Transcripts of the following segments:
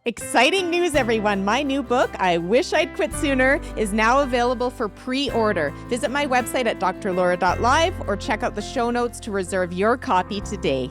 Exciting news, everyone. My new book, I Wish I'd Quit Sooner, is now available for pre-order. Visit my website at drlaura.live or check out the show notes to reserve your copy today.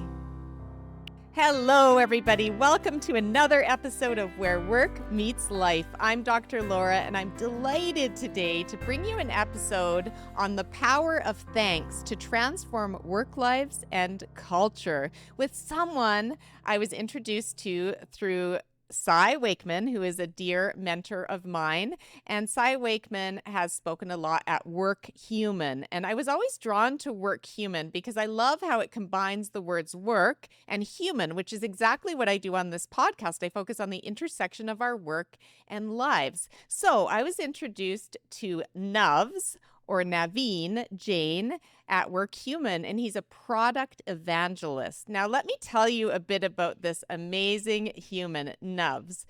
Hello, everybody. Welcome to another episode of Where Work Meets Life. I'm Dr. Laura, and I'm delighted today to bring you an episode on the power of thanks to transform work lives and culture with someone I was introduced to through Cy Wakeman, who is a dear mentor of mine. And Cy Wakeman has spoken a lot at Workhuman. And I was always drawn to Workhuman because I love how it combines the words work and human, which is exactly what I do on this podcast. I focus on the intersection of our work and lives. So I was introduced to Nuvs, or Navin, Jain, at Workhuman, and he's a product evangelist. Now, let me tell you a bit about this amazing human, Nuvs,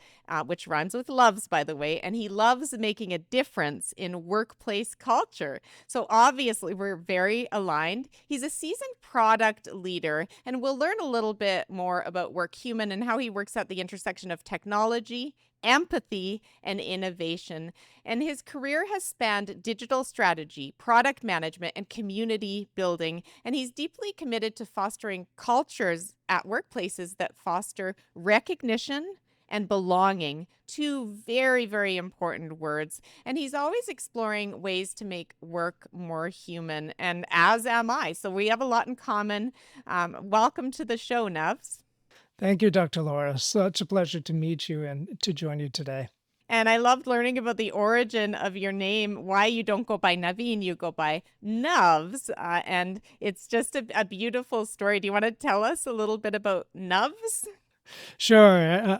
which rhymes with loves, by the way, and he loves making a difference in workplace culture. So obviously, we're very aligned. He's a seasoned product leader, and we'll learn a little bit more about Workhuman and how he works at the intersection of technology, empathy, and innovation. And his career has spanned digital strategy, product management, and community building. And he's deeply committed to fostering cultures at workplaces that foster recognition and belonging, two very, very important words. And he's always exploring ways to make work more human, and as am I. So we have a lot in common. Welcome to the show, Nuvs. Thank you, Dr. Laura. Such a pleasure to meet you and to join you today. And I loved learning about the origin of your name, why you don't go by Navin, you go by Nuvs. And it's just a beautiful story. Do you want to tell us a little bit about Nuvs? Sure.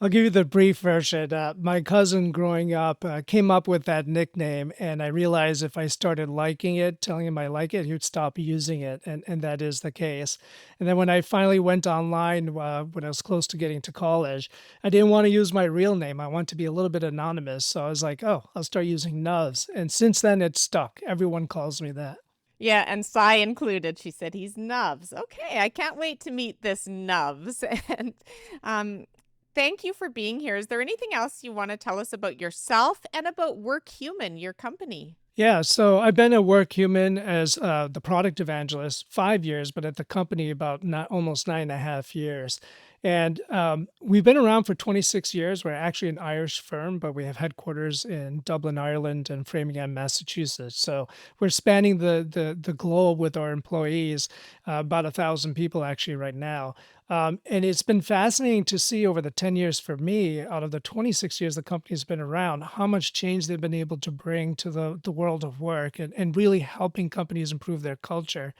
I'll give you the brief version. My cousin growing up came up with that nickname, and I realized if I started liking it, telling him I like it, he would stop using it, and that is the case. And then when I finally went online, when I was close to getting to college, I didn't want to use my real name. I want to be a little bit anonymous. So I was like, oh, I'll start using Nuvs. And since then, it's stuck. Everyone calls me that. Yeah, and Cy included. She said he's Nuvs. Okay, I can't wait to meet this Nuvs. And thank you for being here. Is there anything else you want to tell us about yourself and about Workhuman, your company? Yeah, so I've been a Workhuman as the product evangelist 5 years, but at the company about not almost 9.5 years. And we've been around for 26 years. We're actually an Irish firm, but we have headquarters in Dublin, Ireland, and Framingham, Massachusetts. So we're spanning the globe with our employees, about 1,000 people actually right now. And it's been fascinating to see over the 10 years for me, out of the 26 years the company's been around, how much change they've been able to bring to the world of work and really helping companies improve their culture.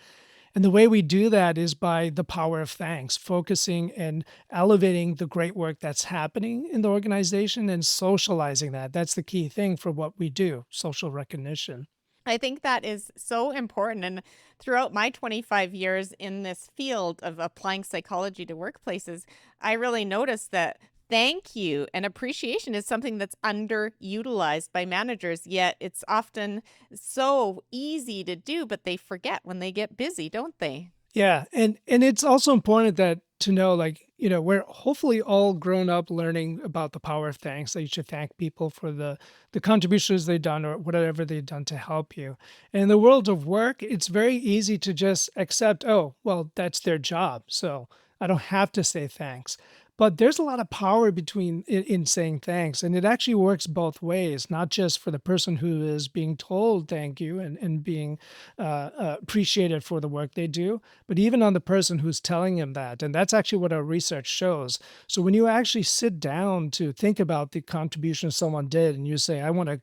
And the way we do that is by the power of thanks, focusing and elevating the great work that's happening in the organization and socializing that. That's the key thing for what we do, social recognition. I think that is so important. And throughout my 25 years in this field of applying psychology to workplaces, I really noticed that thank you and appreciation is something that's underutilized by managers, yet it's often so easy to do, but they forget when they get busy, don't they? Yeah, and it's also important that to know, like, we're hopefully all grown up learning about the power of thanks, that you should thank people for the contributions they've done or whatever they've done to help you. And in the world of work, it's very easy to just accept, oh, well, that's their job, so I don't have to say thanks. But there's a lot of power in saying thanks, and it actually works both ways, not just for the person who is being told thank you and being appreciated for the work they do, but even on the person who's telling him that. And that's actually what our research shows. So when you actually sit down to think about the contribution someone did and you say, I want to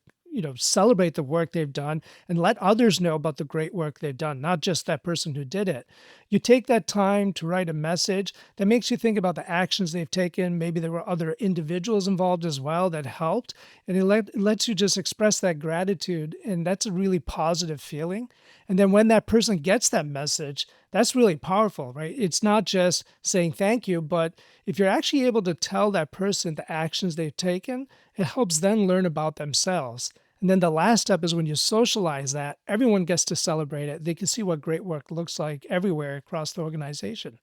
celebrate the work they've done and let others know about the great work they've done, not just that person who did it. You take that time to write a message that makes you think about the actions they've taken. Maybe there were other individuals involved as well that helped, and it lets you just express that gratitude, and that's a really positive feeling. And then when that person gets that message, that's really powerful, right? It's not just saying thank you, but if you're actually able to tell that person the actions they've taken, it helps them learn about themselves. And then the last step is when you socialize that, everyone gets to celebrate it. They can see what great work looks like everywhere across the organization.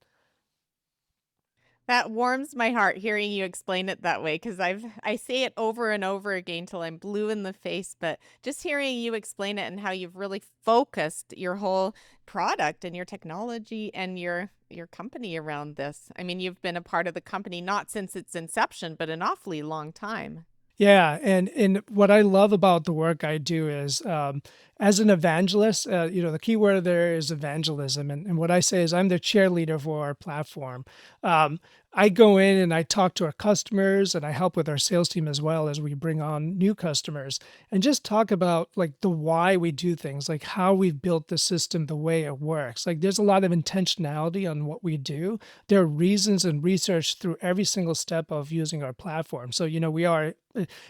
That warms my heart hearing you explain it that way because I say it over and over again till I'm blue in the face, but just hearing you explain it and how you've really focused your whole product and your technology and your company around this. I mean, you've been a part of the company not since its inception, but an awfully long time. Yeah, and what I love about the work I do is, as an evangelist, the key word there is evangelism, and what I say is I'm the cheerleader for our platform. Um, I go in and I talk to our customers, and I help with our sales team as well as we bring on new customers, and just talk about like the why we do things, like how we've built the system, the way it works. Like there's a lot of intentionality on what we do. There are reasons and research through every single step of using our platform. So, we are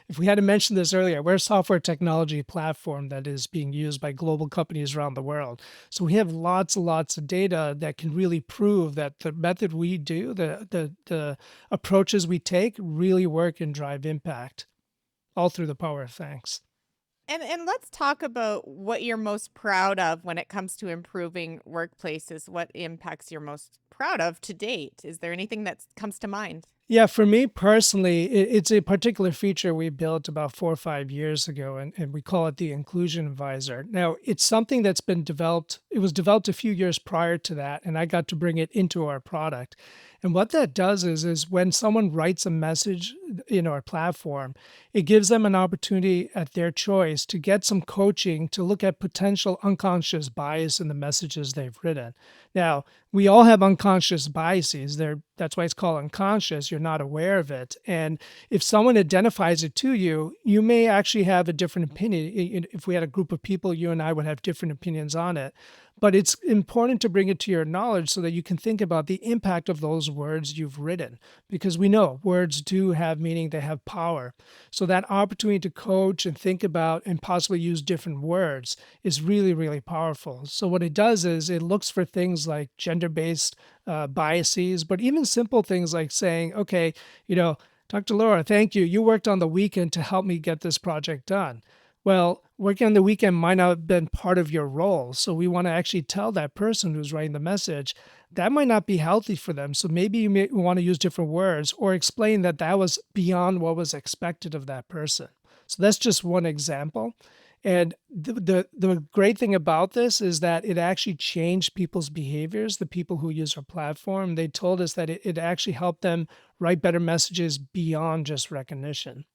if we had to mention this earlier, we're a software technology platform that is being used by global companies around the world. So we have lots and lots of data that can really prove that the method we do, the approaches we take really work and drive impact, all through the power of thanks. And let's talk about what you're most proud of when it comes to improving workplaces. What impacts you're most proud of to date? Is there anything that comes to mind? Yeah, for me personally, it's a particular feature we built about 4 or 5 years ago, and we call it the Inclusion Advisor. Now, it's something that's been developed, it was developed a few years prior to that, and I got to bring it into our product. And what that does is when someone writes a message in our platform, it gives them an opportunity at their choice to get some coaching to look at potential unconscious bias in the messages they've written. Now, we all have unconscious biases. That's why it's called unconscious. You're not aware of it. And if someone identifies it to you, you may actually have a different opinion. If we had a group of people, you and I would have different opinions on it. But it's important to bring it to your knowledge so that you can think about the impact of those words you've written, because we know words do have meaning, they have power. So that opportunity to coach and think about and possibly use different words is really, really powerful. So what it does is it looks for things like gender-based biases, but even simple things like saying, okay, Dr. Laura, thank you. You worked on the weekend to help me get this project done. Well, working on the weekend might not have been part of your role. So we want to actually tell that person who's writing the message that might not be healthy for them. So maybe you may want to use different words or explain that that was beyond what was expected of that person. So that's just one example. And the great thing about this is that it actually changed people's behaviors, the people who use our platform. They told us that it actually helped them write better messages beyond just recognition.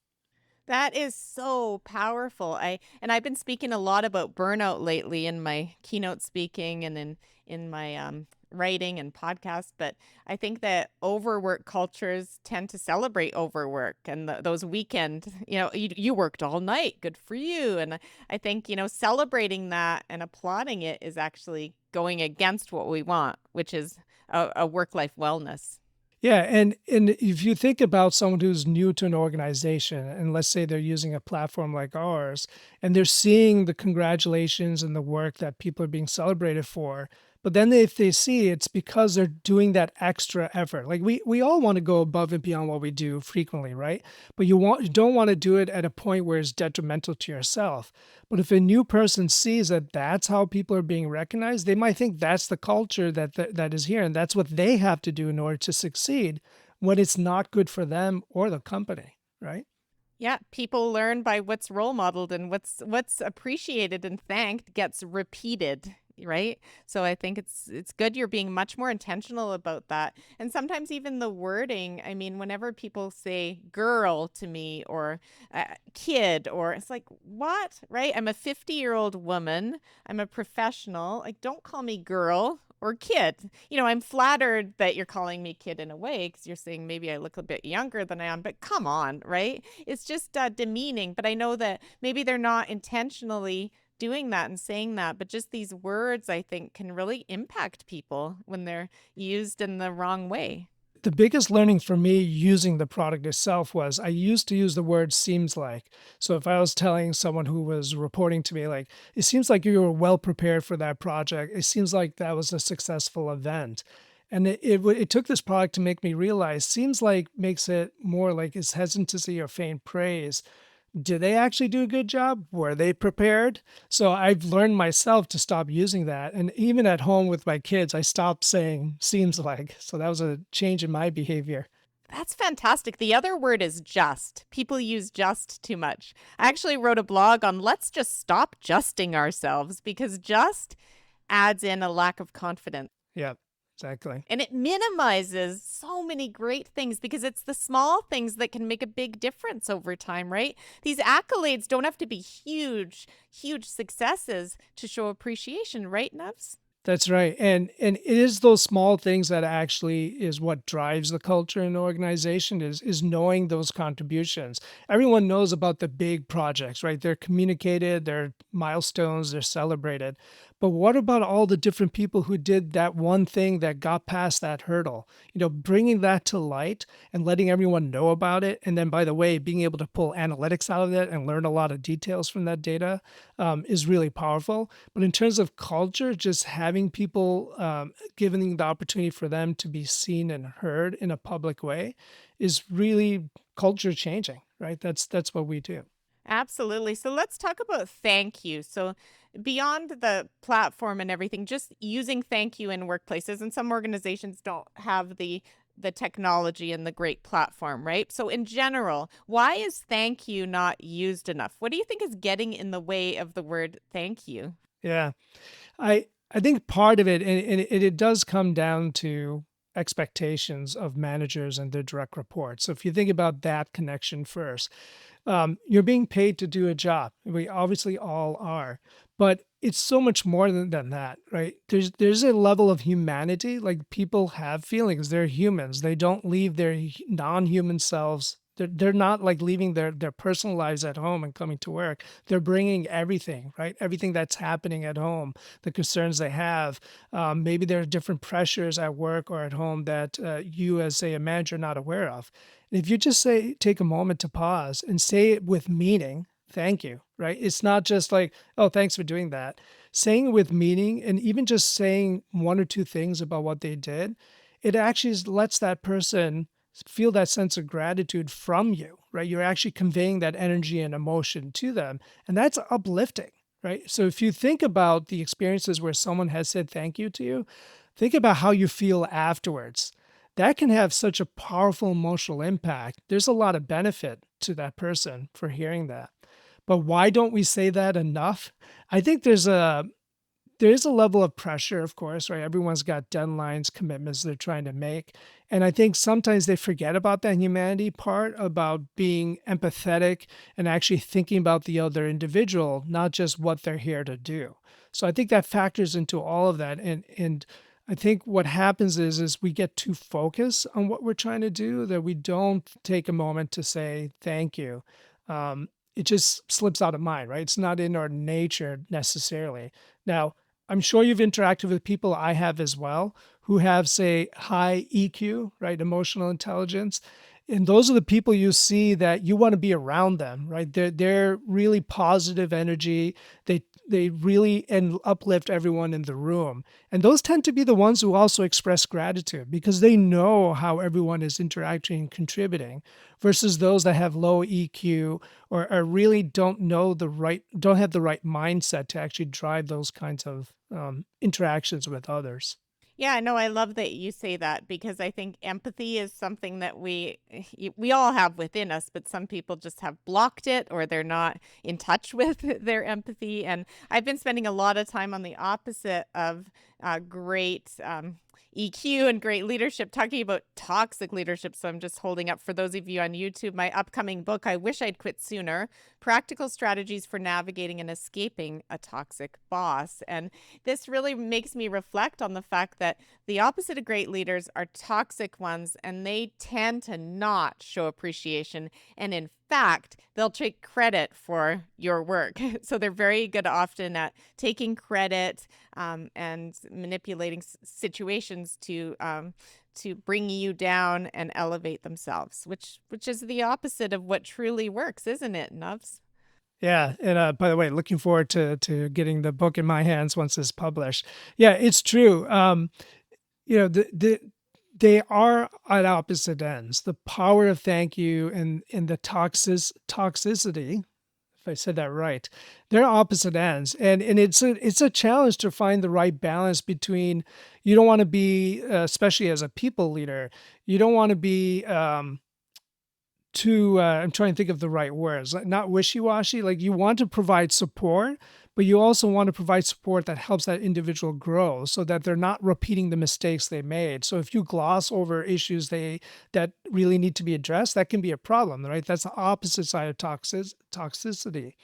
That is so powerful. I've been speaking a lot about burnout lately in my keynote speaking and in my writing and podcast, but I think that overwork cultures tend to celebrate overwork and those weekend, you worked all night, good for you. And I think, celebrating that and applauding it is actually going against what we want, which is a work-life wellness. Yeah, and if you think about someone who's new to an organization, and let's say they're using a platform like ours, and they're seeing the congratulations and the work that people are being celebrated for, but then if they see it's because they're doing that extra effort. Like we all want to go above and beyond what we do frequently, right? But you don't want to do it at a point where it's detrimental to yourself. But if a new person sees that that's how people are being recognized, they might think that's the culture that is here, and that's what they have to do in order to succeed when it's not good for them or the company, right? Yeah, people learn by what's role modeled and what's appreciated and thanked gets repeated, right? So I think it's good you're being much more intentional about that. And sometimes even the wording, I mean, whenever people say girl to me or kid or it's like, what? Right? I'm a 50-year-old woman. I'm a professional. Like don't call me girl or kid. I'm flattered that you're calling me kid in a way because you're saying maybe I look a bit younger than I am, but come on, right? It's just demeaning. But I know that maybe they're not intentionally doing that and saying that, but just these words, I think, can really impact people when they're used in the wrong way. The biggest learning for me using the product itself was I used to use the word seems like. So if I was telling someone who was reporting to me, like, it seems like you were well prepared for that project, it seems like that was a successful event. And it took this product to make me realize seems like makes it more like it's hesitancy or faint praise. Did they actually do a good job? Were they prepared? So I've learned myself to stop using that. And even at home with my kids, I stopped saying seems like. So that was a change in my behavior. That's fantastic. The other word is just. People use just too much. I actually wrote a blog on let's just stop justing ourselves because just adds in a lack of confidence. Yeah, exactly. And it minimizes so many great things because it's the small things that can make a big difference over time, right? These accolades don't have to be huge, huge successes to show appreciation, right, Nuvs? That's right. And it is those small things that actually is what drives the culture in the organization is knowing those contributions. Everyone knows about the big projects, right? They're communicated, they're milestones, they're celebrated. But what about all the different people who did that one thing that got past that hurdle? Bringing that to light and letting everyone know about it. And then, by the way, being able to pull analytics out of it and learn a lot of details from that data is really powerful. But in terms of culture, just having people, giving the opportunity for them to be seen and heard in a public way is really culture changing, right? That's what we do. Absolutely. So let's talk about thank you. So beyond the platform and everything, just using thank you in workplaces, and some organizations don't have the technology and the great platform, right? So in general, why is thank you not used enough? What do you think is getting in the way of the word thank you? Yeah. I think part of it, and it does come down to expectations of managers and their direct reports. So if you think about that connection first, you're being paid to do a job. We obviously all are, but it's so much more than that, right? There's a level of humanity. Like people have feelings. They're humans. They don't leave their non-human selves. They're not like leaving their personal lives at home and coming to work. They're bringing everything, right? Everything that's happening at home, the concerns they have. Maybe there are different pressures at work or at home that you, as say a manager, are not aware of. If you just take a moment to pause and say it with meaning, thank you, right? It's not just like, oh, thanks for doing that. Saying it with meaning and even just saying one or two things about what they did, it actually lets that person feel that sense of gratitude from you, right? You're actually conveying that energy and emotion to them. And that's uplifting, right? So if you think about the experiences where someone has said thank you to you, think about how you feel afterwards. That can have such a powerful emotional impact. There's a lot of benefit to that person for hearing that. But why don't we say that enough? I think there is a level of pressure, of course, right? Everyone's got deadlines, commitments they're trying to make. And I think sometimes they forget about that humanity part, about being empathetic and actually thinking about the other individual, not just what they're here to do. So I think that factors into all of that. And I think what happens is we get too focused on what we're trying to do that we don't take a moment to say thank you. It just slips out of mind, right? It's not in our nature necessarily. Now, I'm sure you've interacted with people, I have as well, who have, say, high EQ, right? Emotional intelligence. And those are the people you see that you want to be around them, right? They're really positive energy. They really and uplift everyone in the room. And those tend to be the ones who also express gratitude because they know how everyone is interacting and contributing versus those that have low EQ or really don't have the right mindset to actually drive those kinds of interactions with others. Yeah, no, I love that you say that because I think empathy is something that we all have within us, but some people just have blocked it or they're not in touch with their empathy. And I've been spending a lot of time on the opposite of great EQ and great leadership, talking about toxic leadership. So I'm just holding up for those of you on YouTube my upcoming book, I Wish I'd Quit Sooner: Practical Strategies for Navigating and Escaping a Toxic Boss. And this really makes me reflect on the fact that the opposite of great leaders are toxic ones, and they tend to not show appreciation. And in fact, they'll take credit for your work. So they're very good often at taking credit and manipulating situations to bring you down and elevate themselves, which is the opposite of what truly works, isn't it, Nuvs? Yeah, and by the way, looking forward to getting the book in my hands once it's published. Yeah, it's true. You know, they are at opposite ends. The power of thank you and the toxicity, if I said that right, they're opposite ends, and it's a challenge to find the right balance between. You don't want to be, especially as a people leader, you don't want to be too. I'm trying to think of the right words, like not wishy washy. Like you want to provide support, but you also want to provide support that helps that individual grow, so that they're not repeating the mistakes they made. So if you gloss over issues that really need to be addressed, that can be a problem, right? That's the opposite side of toxicity.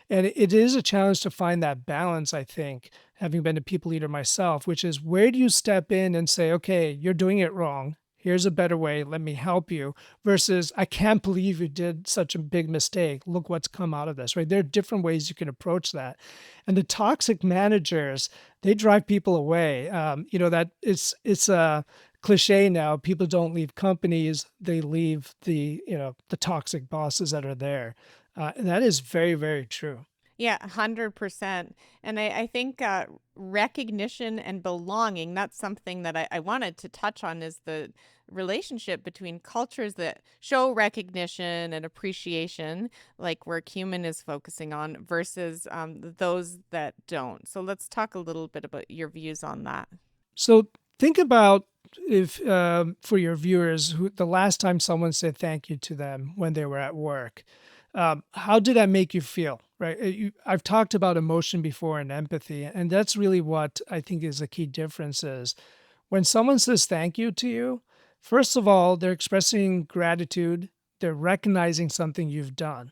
And it is a challenge to find that balance, I think, having been a people leader myself, which is where do you step in and say, okay, you're doing it wrong. Here's a better way. Let me help you. Versus, I can't believe you did such a big mistake. Look what's come out of this, right? There are different ways you can approach that. And the toxic managers, they drive people away. That it's a cliche now. People don't leave companies; they leave the toxic bosses that are there. And that is very, very true. Yeah, 100%. And I think recognition and belonging, that's something that I wanted to touch on, is the relationship between cultures that show recognition and appreciation, like Workhuman is focusing on, versus those that don't. So let's talk a little bit about your views on that. So think about, if for your viewers, the last time someone said thank you to them when they were at work, how did that make you feel? Right? I've talked about emotion before and empathy, and that's really what I think is a key difference is when someone says thank you to you, first of all, they're expressing gratitude, they're recognizing something you've done.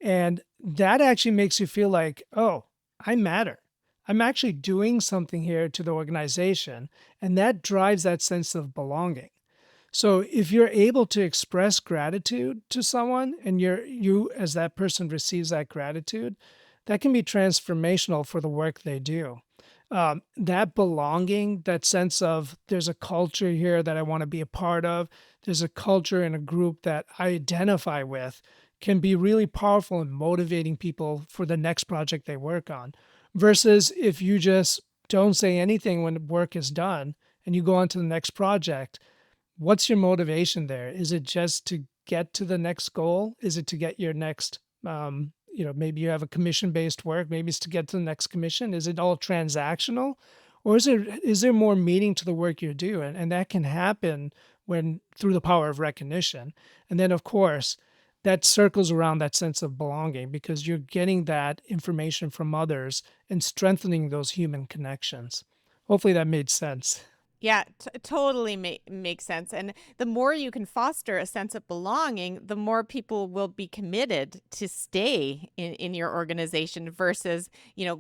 And that actually makes you feel like, oh, I matter. I'm actually doing something here to the organization. And that drives that sense of belonging. So if you're able to express gratitude to someone and you as that person receives that gratitude, that can be transformational for the work they do. That belonging, that sense of there's a culture here that I want to be a part of, there's a culture in a group that I identify with, can be really powerful in motivating people for the next project they work on. Versus if you just don't say anything when work is done and you go on to the next project, what's your motivation there? Is it just to get to the next goal? Is it to get your next, maybe you have a commission-based work, maybe it's to get to the next commission. Is it all transactional? Or is there more meaning to the work you do? And that can happen when through the power of recognition. And then, of course, that circles around that sense of belonging because you're getting that information from others and strengthening those human connections. Hopefully that made sense. Yeah, totally makes sense. And the more you can foster a sense of belonging, the more people will be committed to stay in your organization versus,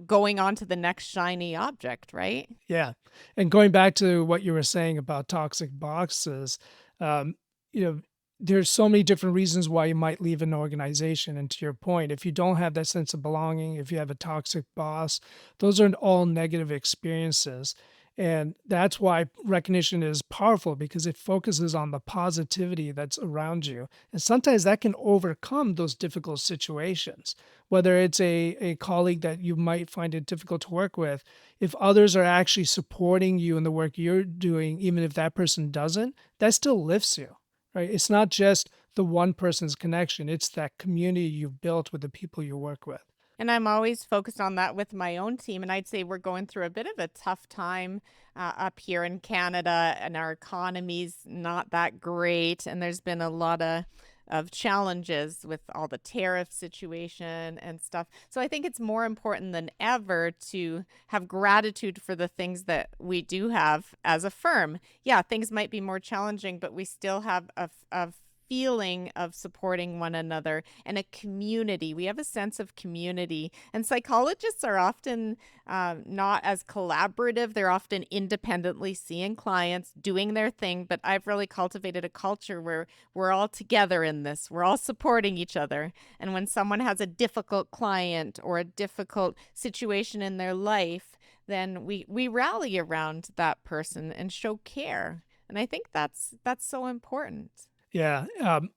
going on to the next shiny object, right? Yeah. And going back to what you were saying about toxic boxes, um, you know, there's so many different reasons why you might leave an organization. And to your point, if you don't have that sense of belonging, if you have a toxic boss, those are all negative experiences. And that's why recognition is powerful because it focuses on the positivity that's around you. And sometimes that can overcome those difficult situations, whether it's a colleague that you might find it difficult to work with. If others are actually supporting you in the work you're doing, even if that person doesn't, that still lifts you, right? It's not just the one person's connection, it's that community you've built with the people you work with. And I'm always focused on that with my own team. And I'd say we're going through a bit of a tough time up here in Canada, and our economy's not that great. And there's been a lot of challenges with all the tariff situation and stuff. So I think it's more important than ever to have gratitude for the things that we do have as a firm. Yeah, things might be more challenging, but we still have a feeling of supporting one another and a community. We have a sense of community. And psychologists are often not as collaborative. They're often independently seeing clients, doing their thing. But I've really cultivated a culture where we're all together in this. We're all supporting each other. And when someone has a difficult client or a difficult situation in their life, then we rally around that person and show care. And I think that's so important. Yeah.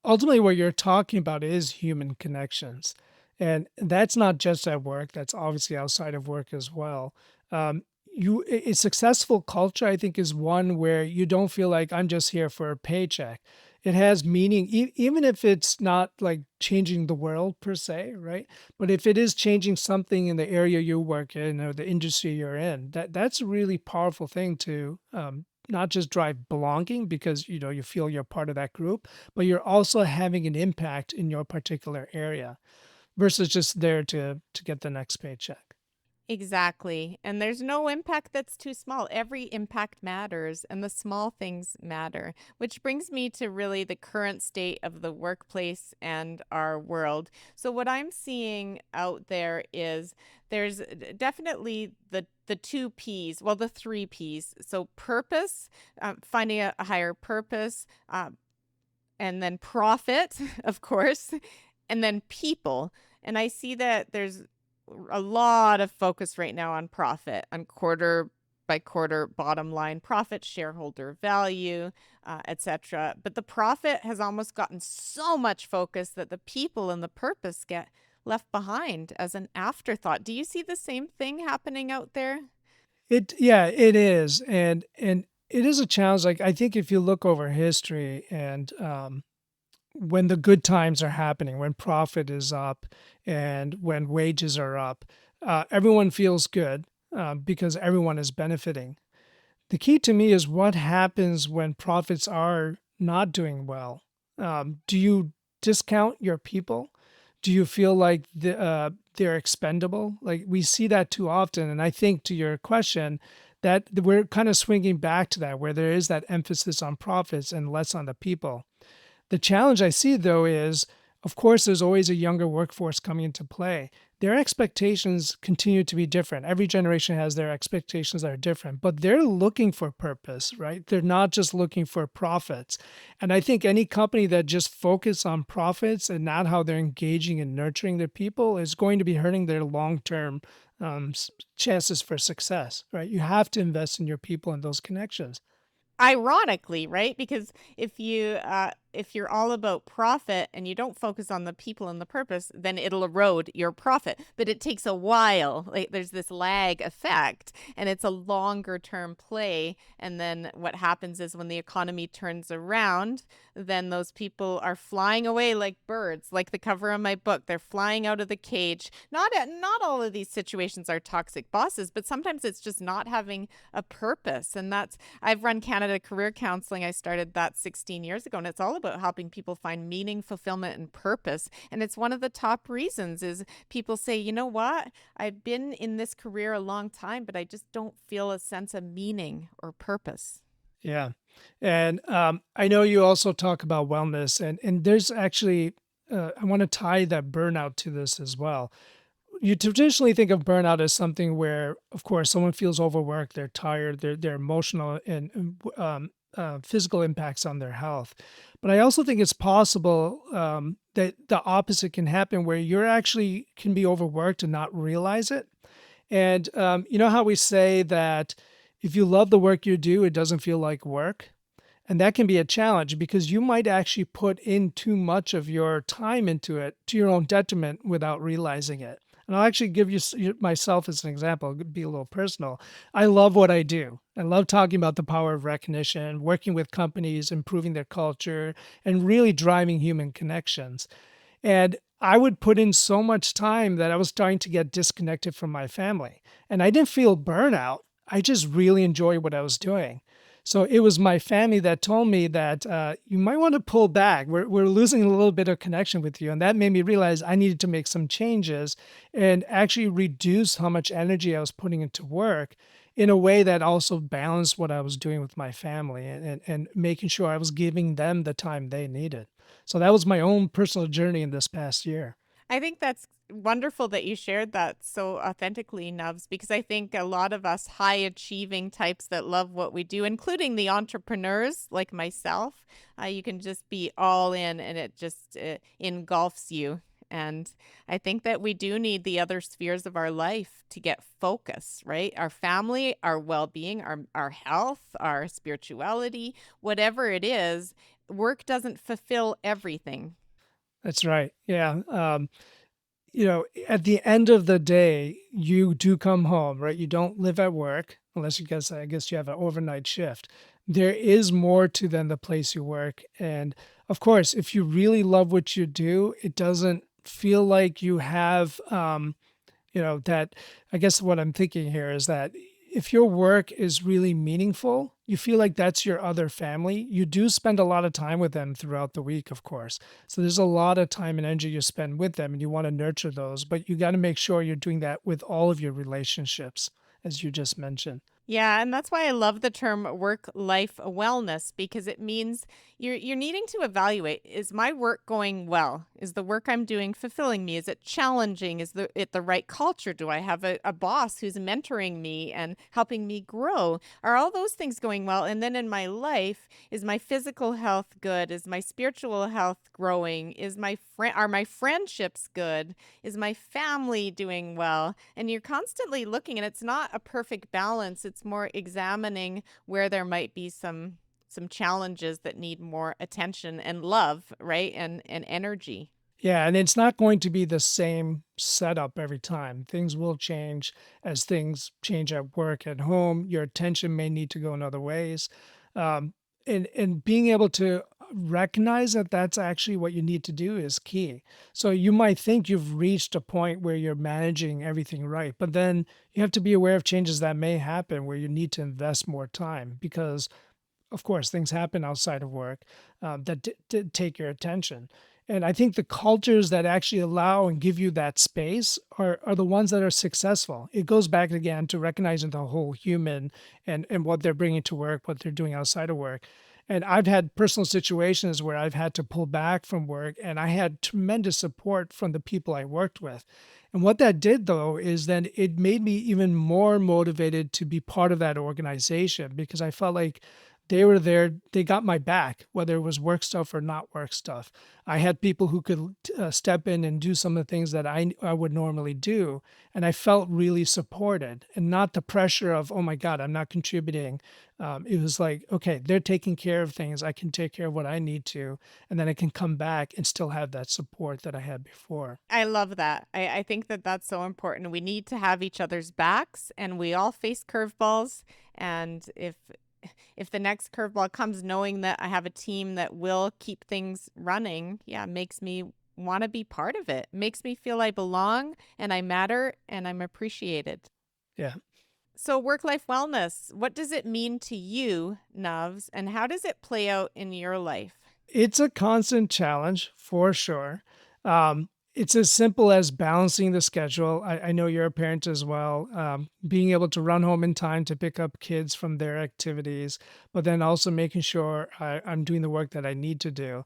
Ultimately, what you're talking about is human connections. And that's not just at work, that's obviously outside of work as well. a successful culture, I think, is one where you don't feel like I'm just here for a paycheck. It has meaning, even if it's not like changing the world per se, right? But if it is changing something in the area you work in or the industry you're in, that's a really powerful thing to not just drive belonging because you feel you're part of that group, but you're also having an impact in your particular area versus just there to get the next paycheck. Exactly. And there's no impact that's too small. Every impact matters and the small things matter, which brings me to really the current state of the workplace and our world. So what I'm seeing out there is there's definitely the two P's, well, the three P's. So purpose, finding a higher purpose, and then profit, of course, and then people. And I see that there's a lot of focus right now on profit, on quarter by quarter bottom line profit, shareholder value, etc. But the profit has almost gotten so much focus that the people and the purpose get left behind as an afterthought. Do you see the same thing happening out there? Yeah, it is, and it is a challenge. Like I think if you look over history and when the good times are happening, when profit is up and when wages are up, everyone feels good because everyone is benefiting. The key to me is what happens when profits are not doing well. Do you discount your people? Do you feel like they're expendable? Like we see that too often. And I think to your question, that we're kind of swinging back to that, where there is that emphasis on profits and less on the people. The challenge I see, though, is of course, there's always a younger workforce coming into play. Their expectations continue to be different. Every generation has their expectations that are different, but they're looking for purpose, right? They're not just looking for profits. And I think any company that just focus on profits and not how they're engaging and nurturing their people is going to be hurting their long-term chances for success, right? You have to invest in your people and those connections. Ironically, right? Because if you're all about profit and you don't focus on the people and the purpose, then it'll erode your profit. But it takes a while. Like there's this lag effect and it's a longer term play. And then what happens is when the economy turns around, then those people are flying away like birds, like the cover of my book. They're flying out of the cage. Not all of these situations are toxic bosses, but sometimes it's just not having a purpose. And that's I've run Canada Career Counseling. I started that 16 years ago, and it's all about helping people find meaning, fulfillment, and purpose. And it's one of the top reasons is people say, you know what? I've been in this career a long time, but I just don't feel a sense of meaning or purpose. Yeah. And I know you also talk about wellness, and there's actually, I want to tie that burnout to this as well. You traditionally think of burnout as something where, of course, someone feels overworked, they're tired, they're emotional and physical impacts on their health. But I also think it's possible that the opposite can happen, where you're actually can be overworked and not realize it. And you know how we say that if you love the work you do, it doesn't feel like work? And that can be a challenge because you might actually put in too much of your time into it to your own detriment without realizing it. And I'll actually give myself as an example, be a little personal. I love what I do. I love talking about the power of recognition, working with companies, improving their culture, and really driving human connections. And I would put in so much time that I was starting to get disconnected from my family. And I didn't feel burnout. I just really enjoyed what I was doing. So it was my family that told me that you might want to pull back. We're losing a little bit of connection with you. And that made me realize I needed to make some changes and actually reduce how much energy I was putting into work in a way that also balanced what I was doing with my family and making sure I was giving them the time they needed. So that was my own personal journey in this past year. I think that's wonderful that you shared that so authentically, Nuvs, because I think a lot of us high achieving types that love what we do, including the entrepreneurs like myself, you can just be all in and it just engulfs you. And I think that we do need the other spheres of our life to get focus, right? Our family, our well being, our health, our spirituality, whatever it is, work doesn't fulfill everything. That's right. Yeah. At the end of the day, you do come home, right? You don't live at work. unless I guess you have an overnight shift. There is more to than the place you work. And of course, if you really love what you do, it doesn't feel like you have that I guess what I'm thinking here is that if your work is really meaningful, you feel like that's your other family. You do spend a lot of time with them throughout the week, of course. So there's a lot of time and energy you spend with them, and you want to nurture those, but you got to make sure you're doing that with all of your relationships, as you just mentioned. Yeah, and that's why I love the term work-life wellness because it means you're needing to evaluate, is my work going well? Is the work I'm doing fulfilling me? Is it challenging? Is it the right culture? Do I have a boss who's mentoring me and helping me grow? Are all those things going well? And then in my life, is my physical health good? Is my spiritual health growing? Are my friendships good? Is my family doing well? And you're constantly looking, and it's not a perfect balance. It's more examining where there might be some challenges that need more attention and love, right? And energy. Yeah, and it's not going to be the same setup every time. Things will change as things change at work, at home. Your attention may need to go in other ways. Um, and being able to recognize that that's actually what you need to do is key. So you might think you've reached a point where you're managing everything right, but then you have to be aware of changes that may happen where you need to invest more time because of course, things happen outside of work that did take your attention. And I think the cultures that actually allow and give you that space are the ones that are successful. It goes back again to recognizing the whole human and what they're bringing to work, what they're doing outside of work. And I've had personal situations where I've had to pull back from work, and I had tremendous support from the people I worked with. And what that did, though, is then it made me even more motivated to be part of that organization because I felt like they were there, they got my back, whether it was work stuff or not work stuff. I had people who could step in and do some of the things that I would normally do. And I felt really supported and not the pressure of, oh my God, I'm not contributing. It was like, okay, they're taking care of things. I can take care of what I need to. And then I can come back and still have that support that I had before. I love that. I think that that's so important. We need to have each other's backs, and we all face curveballs. And if the next curveball comes knowing that I have a team that will keep things running, yeah, makes me want to be part of it. Makes me feel I belong and I matter and I'm appreciated. Yeah. So, work life wellness, what does it mean to you, Nuvs, and how does it play out in your life? It's a constant challenge for sure. It's as simple as balancing the schedule. I know you're a parent as well. Being able to run home in time to pick up kids from their activities, but then also making sure I'm doing the work that I need to do.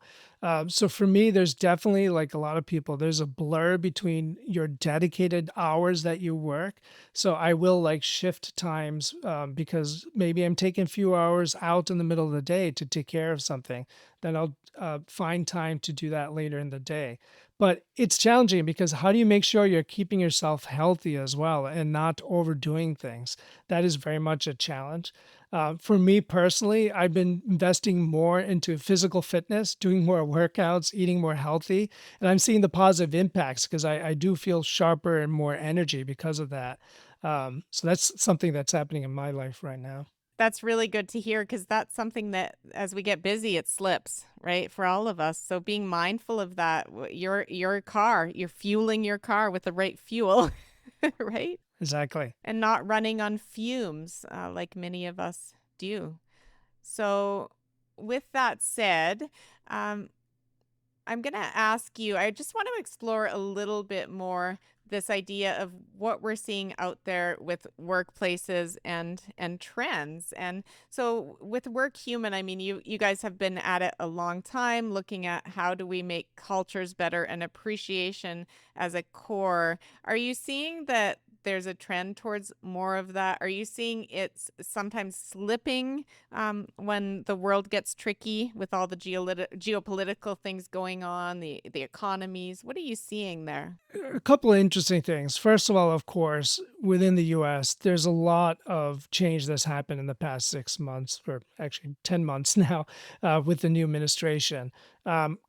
So for me, there's definitely like a lot of people, there's a blur between your dedicated hours that you work. So I will like shift times because maybe I'm taking a few hours out in the middle of the day to take care of something. Then I'll find time to do that later in the day. But it's challenging because how do you make sure you're keeping yourself healthy as well and not overdoing things? That is very much a challenge. For me personally, I've been investing more into physical fitness, doing more workouts, eating more healthy, and I'm seeing the positive impacts because I do feel sharper and more energy because of that. So that's something that's happening in my life right now. That's really good to hear because that's something that as we get busy, it slips, right? For all of us. So being mindful of that, your car, you're fueling your car with the right fuel, right? Exactly. And not running on fumes like many of us do. So, with that said, um, I'm going to ask you, I just want to explore a little bit more this idea of what we're seeing out there with workplaces and trends. And so with Workhuman, I mean, you guys have been at it a long time looking at how do we make cultures better and appreciation as a core. Are you seeing that there's a trend towards more of that? Are you seeing it's sometimes slipping when the world gets tricky with all the geopolitical things going on, the economies? What are you seeing there? A couple of interesting things. First of all, of course, within the US, there's a lot of change that's happened in the past 6 months, or actually 10 months now, with the new administration.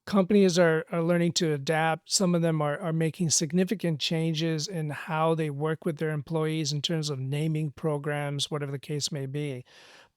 Companies are learning to adapt. Some of them are making significant changes in how they work with their employees in terms of naming programs, whatever the case may be.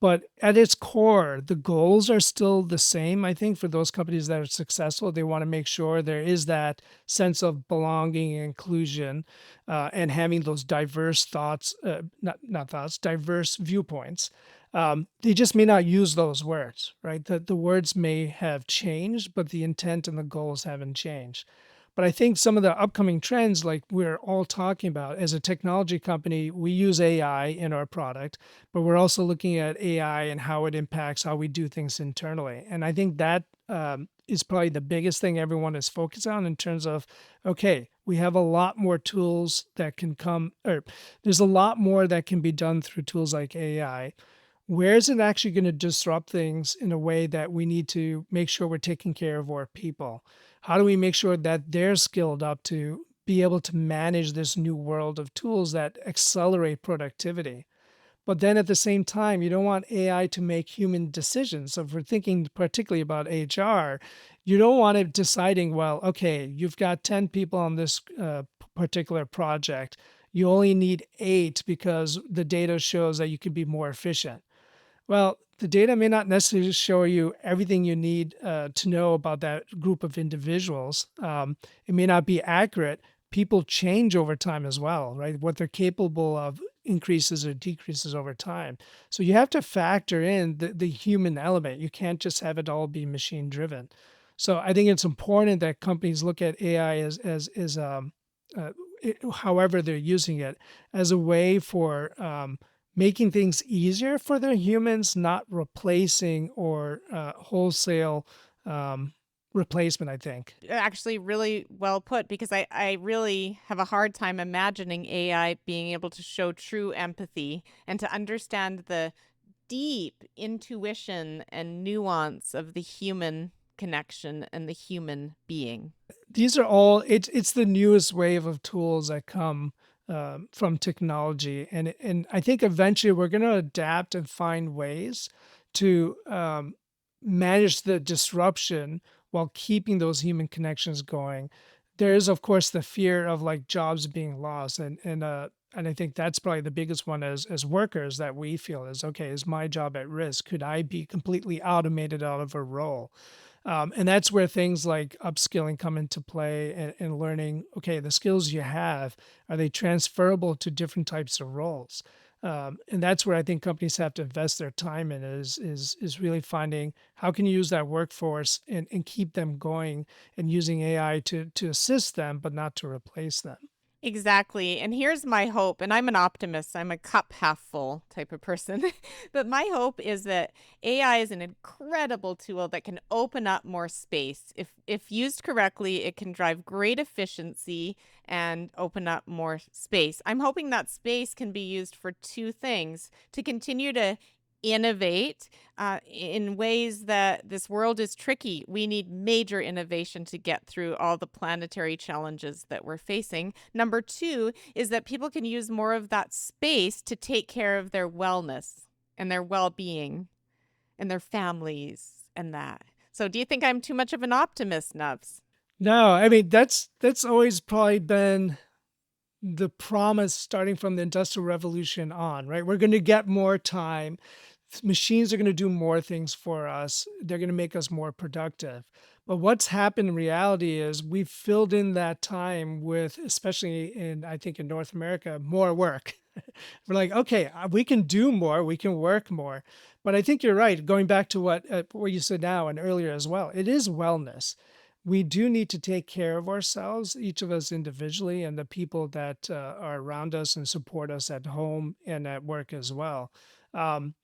But at its core, the goals are still the same. I think for those companies that are successful, they want to make sure there is that sense of belonging and inclusion, and having those diverse thoughts, not thoughts, diverse viewpoints. They just may not use those words, right? The words may have changed, but the intent and the goals haven't changed. But I think some of the upcoming trends, like we're all talking about, as a technology company, we use AI in our product, but we're also looking at AI and how it impacts how we do things internally. And I think that is probably the biggest thing everyone is focused on in terms of, okay, we have a lot more tools that can come, or there's a lot more that can be done through tools like AI. Where is it actually going to disrupt things in a way that we need to make sure we're taking care of our people? How do we make sure that they're skilled up to be able to manage this new world of tools that accelerate productivity? But then at the same time, you don't want AI to make human decisions. So if we're thinking particularly about HR, you don't want it deciding, well, okay, you've got 10 people on this particular project. You only need eight because the data shows that you can be more efficient. Well, the data may not necessarily show you everything you need to know about that group of individuals. It may not be accurate. People change over time as well, right? What they're capable of increases or decreases over time. So you have to factor in the human element. You can't just have it all be machine driven. So I think it's important that companies look at AI uh, however they're using it, as a way for making things easier for the humans, not replacing or wholesale replacement, I think. Actually, really well put, because I really have a hard time imagining AI being able to show true empathy and to understand the deep intuition and nuance of the human connection and the human being. These are all, it's the newest wave of tools that come from technology. And I think eventually we're going to adapt and find ways to manage the disruption while keeping those human connections going. There is, of course, the fear of like jobs being lost, and I think that's probably the biggest one as workers that we feel is, okay, is my job at risk? Could I be completely automated out of a role? And that's where things like upskilling come into play, and learning, okay, the skills you have, are they transferable to different types of roles? And that's where I think companies have to invest their time in, is really finding how can you use that workforce and keep them going, and using AI to assist them, but not to replace them. Exactly. And here's my hope. And I'm an optimist. I'm a cup half full type of person. But my hope is that AI is an incredible tool that can open up more space. If used correctly, it can drive great efficiency and open up more space. I'm hoping that space can be used for two things: to continue to innovate in ways that this world is tricky. We need major innovation to get through all the planetary challenges that we're facing. Number two is that people can use more of that space to take care of their wellness and their well being and their families and that. So, do you think I'm too much of an optimist, Nubs? No, I mean that's always probably been the promise starting from the Industrial Revolution on, right? We're going to get more time. Machines are going to do more things for us. They're going to make us more productive. But what's happened in reality is we've filled in that time with, especially in, I think in North America, more work. We're like, okay, we can do more, we can work more. But I think you're right. Going back to what you said now and earlier as well, it is wellness. We do need to take care of ourselves, each of us individually, and the people that are around us and support us at home and at work as well. Um,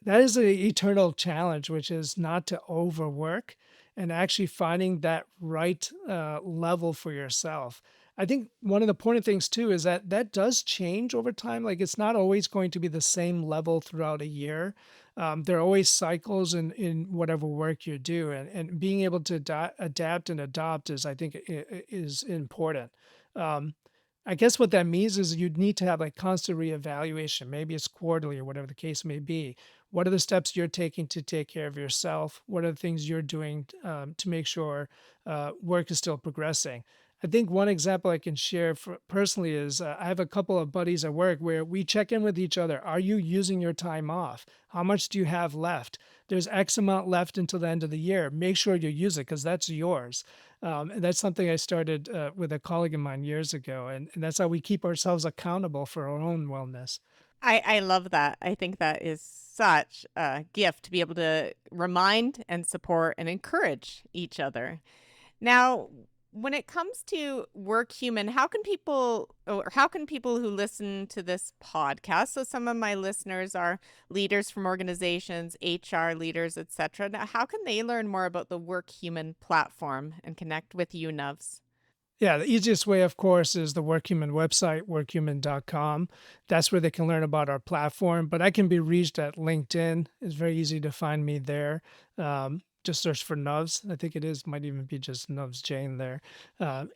that is an eternal challenge, which is not to overwork and actually finding that right level for yourself. I think one of the important things too is that that does change over time. Like it's not always going to be the same level throughout a year. There are always cycles in whatever work you do, and being able to adapt and adopt is, I think, is important. Um, I guess what that means is you'd need to have like constant reevaluation. Maybe it's quarterly or whatever the case may be. What are the steps you're taking to take care of yourself? What are the things you're doing to make sure work is still progressing? I think one example I can share personally is I have a couple of buddies at work where we check in with each other. Are you using your time off? How much do you have left? There's X amount left until the end of the year. Make sure you use it because that's yours. And that's something I started with a colleague of mine years ago. And that's how we keep ourselves accountable for our own wellness. I love that. I think that is such a gift to be able to remind and support and encourage each other. Now, when it comes to Workhuman, how can people who listen to this podcast, so some of my listeners are leaders from organizations, HR leaders, etc. Now, how can they learn more about the Workhuman platform and connect with you, Nuvs? Yeah, the easiest way, of course, is the Workhuman website, workhuman.com. That's where they can learn about our platform. But I can be reached at LinkedIn. It's very easy to find me there. Just search for Nuvs. I think it is, might even be just Nuvs Jain there.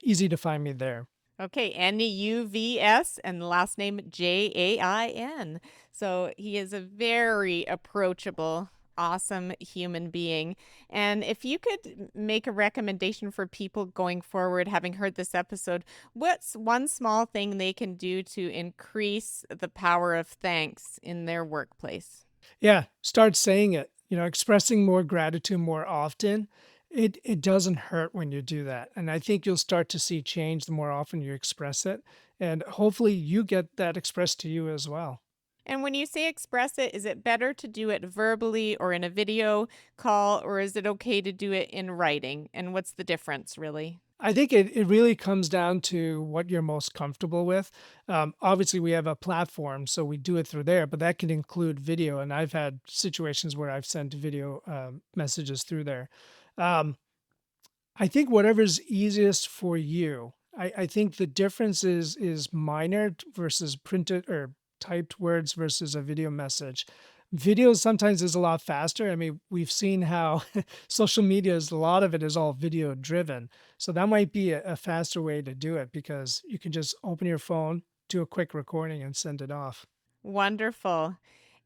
Easy to find me there. Okay, Nuvs and the last name Jain. So he is a very approachable, awesome human being. And if you could make a recommendation for people going forward, having heard this episode, what's one small thing they can do to increase the power of thanks in their workplace? Yeah, start saying it. Expressing more gratitude more often. It doesn't hurt when you do that. And I think you'll start to see change the more often you express it. And hopefully you get that expressed to you as well. And when you say express it, is it better to do it verbally or in a video call, or is it okay to do it in writing? And what's the difference, really? I think it really comes down to what you're most comfortable with. Obviously, we have a platform, so we do it through there, but that can include video. And I've had situations where I've sent video messages through there. Um, I think whatever's easiest for you. I think the difference is minor versus printed or typed words versus a video message. Video sometimes is a lot faster. I mean, we've seen how social media is a lot of it is all video driven. So that might be a faster way to do it because you can just open your phone, do a quick recording, and send it off. Wonderful.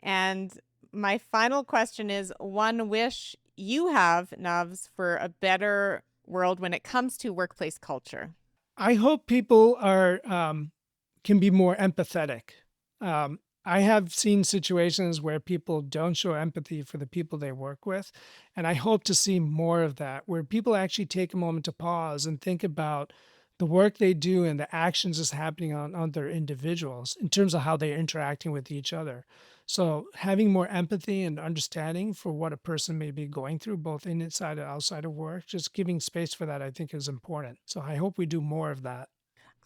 And my final question is one wish you have, Nuvs, for a better world when it comes to workplace culture. I hope people are can be more empathetic. I have seen situations where people don't show empathy for the people they work with, and I hope to see more of that, where people actually take a moment to pause and think about the work they do and the actions that's happening on other individuals in terms of how they're interacting with each other. So having more empathy and understanding for what a person may be going through, both inside and outside of work, just giving space for that, I think is important. So I hope we do more of that.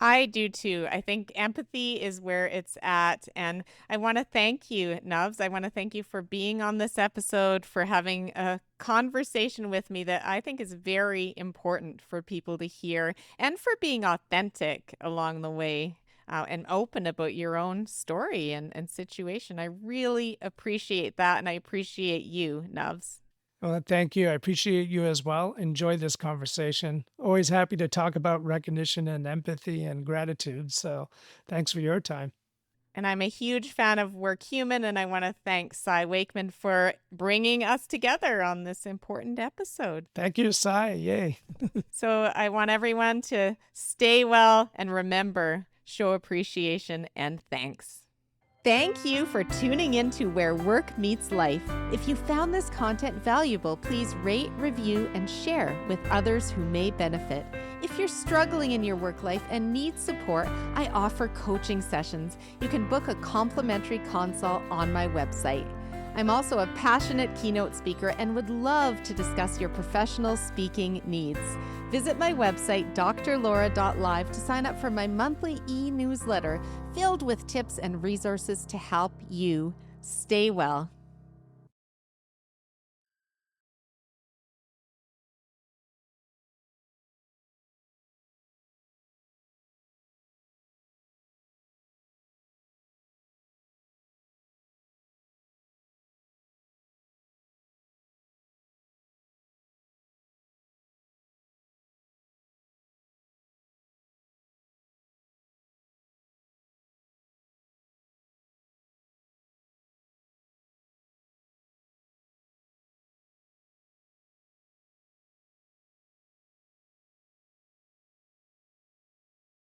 I do too. I think empathy is where it's at. And I want to thank you, Nuvs. I want to thank you for being on this episode, for having a conversation with me that I think is very important for people to hear, and for being authentic along the way. And open about your own story and situation. I really appreciate that. And I appreciate you, Nuvs. Well, thank you. I appreciate you as well. Enjoy this conversation. Always happy to talk about recognition and empathy and gratitude. So thanks for your time. And I'm a huge fan of Workhuman, and I want to thank Cy Wakeman for bringing us together on this important episode. Thank you, Cy. Yay. So I want everyone to stay well and remember, show appreciation and thanks. Thank you for tuning in to Where Work Meets Life. If you found this content valuable, please rate, review, and share with others who may benefit. If you're struggling in your work life and need support, I offer coaching sessions. You can book a complimentary consult on my website. I'm also a passionate keynote speaker and would love to discuss your professional speaking needs. Visit my website, drlaura.live, to sign up for my monthly e-newsletter filled with tips and resources to help you stay well.